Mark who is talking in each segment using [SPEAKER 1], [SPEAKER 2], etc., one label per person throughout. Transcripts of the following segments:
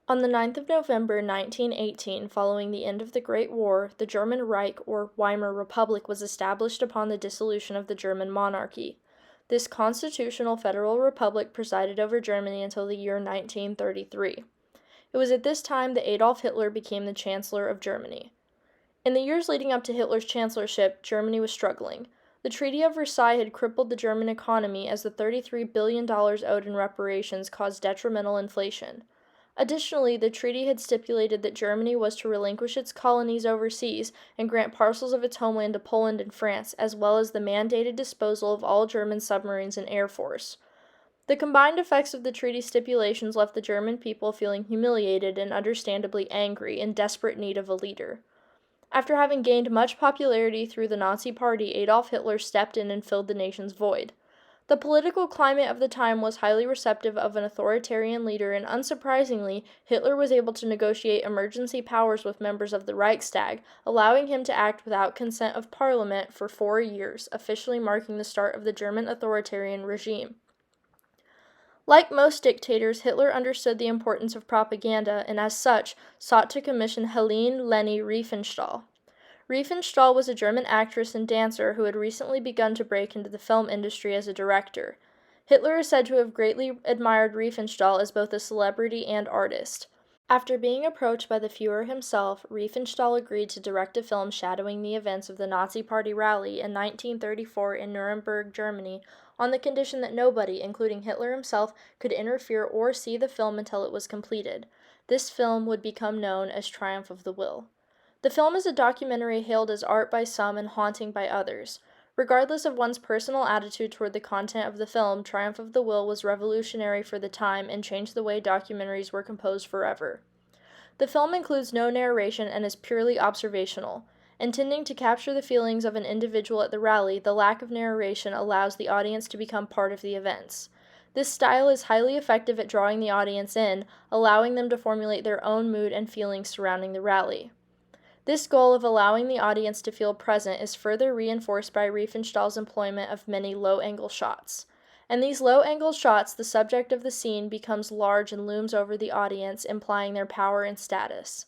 [SPEAKER 1] On the 9th of November 1918, following the end of the Great War, the German Reich, or Weimar Republic, was established upon the dissolution of the German monarchy. This constitutional federal republic presided over Germany until the year 1933. It was at this time that Adolf Hitler became the Chancellor of Germany. In the years leading up to Hitler's chancellorship, Germany was struggling. The Treaty of Versailles had crippled the German economy as the $33 billion owed in reparations caused detrimental inflation. Additionally, the treaty had stipulated that Germany was to relinquish its colonies overseas and grant parcels of its homeland to Poland and France, as well as the mandated disposal of all German submarines and air force. The combined effects of the treaty stipulations left the German people feeling humiliated and understandably angry, in desperate need of a leader. After having gained much popularity through the Nazi Party, Adolf Hitler stepped in and filled the nation's void. The political climate of the time was highly receptive of an authoritarian leader, and unsurprisingly, Hitler was able to negotiate emergency powers with members of the Reichstag, allowing him to act without consent of Parliament for 4 years, officially marking the start of the German authoritarian regime. Like most dictators, Hitler understood the importance of propaganda and, as such, sought to commission Helene Leni Riefenstahl. Riefenstahl was a German actress and dancer who had recently begun to break into the film industry as a director. Hitler is said to have greatly admired Riefenstahl as both a celebrity and artist. After being approached by the Führer himself, Riefenstahl agreed to direct a film shadowing the events of the Nazi Party rally in 1934 in Nuremberg, Germany, on the condition that nobody, including Hitler himself, could interfere or see the film until it was completed. This film would become known as Triumph of the Will. The film is a documentary hailed as art by some and haunting by others. Regardless of one's personal attitude toward the content of the film, Triumph of the Will was revolutionary for the time and changed the way documentaries were composed forever. The film includes no narration and is purely observational. Intending to capture the feelings of an individual at the rally, the lack of narration allows the audience to become part of the events. This style is highly effective at drawing the audience in, allowing them to formulate their own mood and feelings surrounding the rally. This goal of allowing the audience to feel present is further reinforced by Riefenstahl's employment of many low-angle shots. In these low-angle shots, the subject of the scene becomes large and looms over the audience, implying their power and status.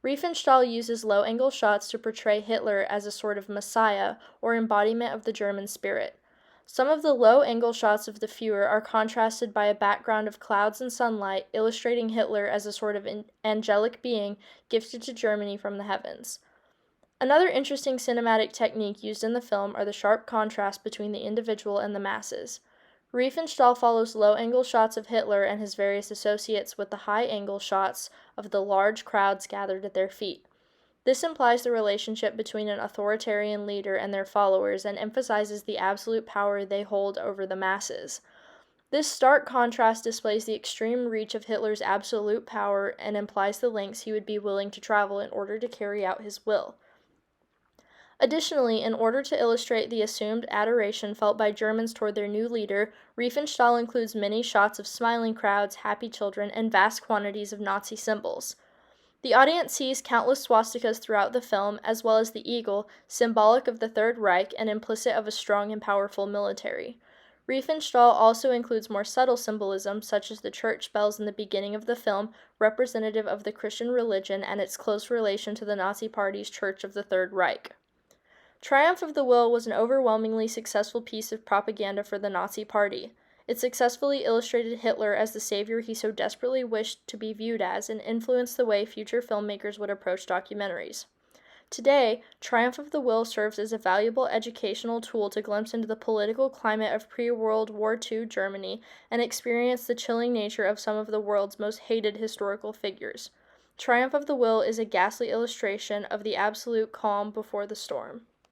[SPEAKER 1] Riefenstahl uses low-angle shots to portray Hitler as a sort of messiah or embodiment of the German spirit. Some of the low-angle shots of the Führer are contrasted by a background of clouds and sunlight, illustrating Hitler as a sort of angelic being gifted to Germany from the heavens. Another interesting cinematic technique used in the film are the sharp contrasts between the individual and the masses. Riefenstahl follows low-angle shots of Hitler and his various associates with the high-angle shots of the large crowds gathered at their feet. This implies the relationship between an authoritarian leader and their followers and emphasizes the absolute power they hold over the masses. This stark contrast displays the extreme reach of Hitler's absolute power and implies the lengths he would be willing to travel in order to carry out his will. Additionally, in order to illustrate the assumed adoration felt by Germans toward their new leader, Riefenstahl includes many shots of smiling crowds, happy children, and vast quantities of Nazi symbols. The audience sees countless swastikas throughout the film, as well as the eagle, symbolic of the Third Reich and implicit of a strong and powerful military. Riefenstahl also includes more subtle symbolism, such as the church bells in the beginning of the film, representative of the Christian religion and its close relation to the Nazi Party's Church of the Third Reich. Triumph of the Will was an overwhelmingly successful piece of propaganda for the Nazi Party. It successfully illustrated Hitler as the savior he so desperately wished to be viewed as and influenced the way future filmmakers would approach documentaries. Today, Triumph of the Will serves as a valuable educational tool to glimpse into the political climate of pre-World War II Germany and experience the chilling nature of some of the world's most hated historical figures. Triumph of the Will is a ghastly illustration of the absolute calm before the storm.